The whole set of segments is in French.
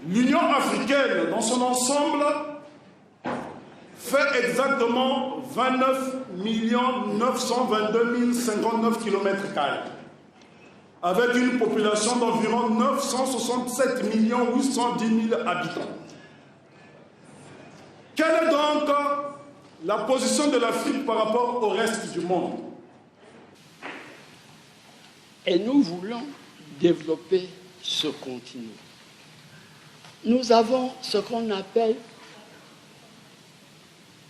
L'Union africaine, dans son ensemble, fait exactement 29 922 059 km², avec une population d'environ 967 810 000 habitants. Quelle est donc la position de l'Afrique par rapport au reste du monde? Et nous voulons développer ce continent. Nous avons ce qu'on appelle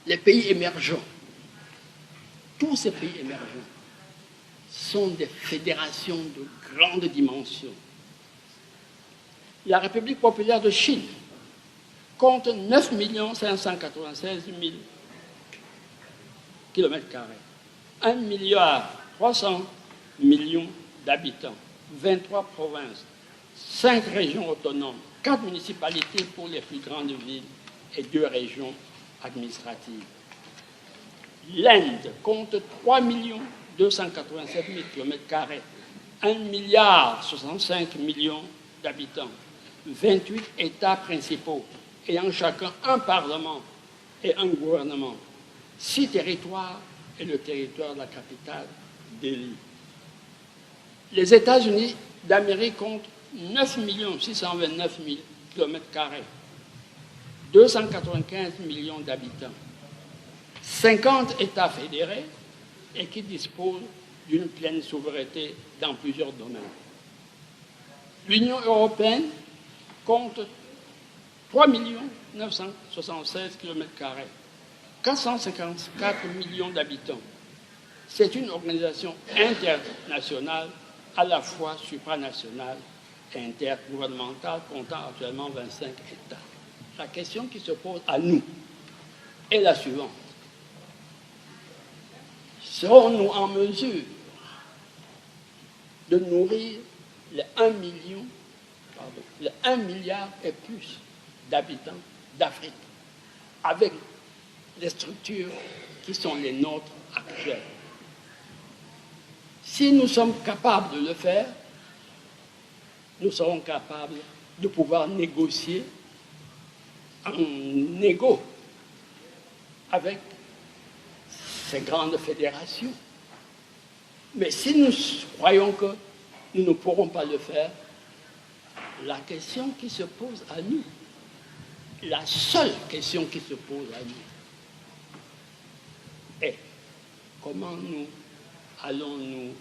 les pays émergents. Tous ces pays émergents sont des fédérations de grande dimension. La République populaire de Chine compte 9 596 000 km², 1 milliard 300 millions d'habitants, 23 provinces, 5 régions autonomes, 4 municipalités pour les plus grandes villes et 2 régions administratives. L'Inde compte 3 287 000 km², 1 milliard 65 millions d'habitants, 28 États principaux, ayant chacun un parlement et un gouvernement, 6 territoires et le territoire de la capitale, Delhi. Les États-Unis d'Amérique comptent 9 629 000 km², 295 millions d'habitants, 50 États fédérés et qui disposent d'une pleine souveraineté dans plusieurs domaines. L'Union européenne compte 3 976 km², 454 millions d'habitants. C'est une organisation internationale, à la fois supranationale et intergouvernementale, comptant actuellement 25 États. La question qui se pose à nous est la suivante. Serons-nous en mesure de nourrir les 1 milliard et plus d'habitants d'Afrique avec les structures qui sont les nôtres actuelles? Si nous sommes capables de le faire, nous serons capables de pouvoir négocier en égo avec ces grandes fédérations. Mais si nous croyons que nous ne pourrons pas le faire, la question qui se pose à nous, la seule question qui se pose à nous est comment nous allons-nous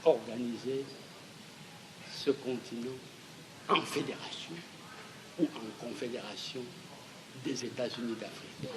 organiser ce continent en fédération ou en confédération des États-Unis d'Afrique.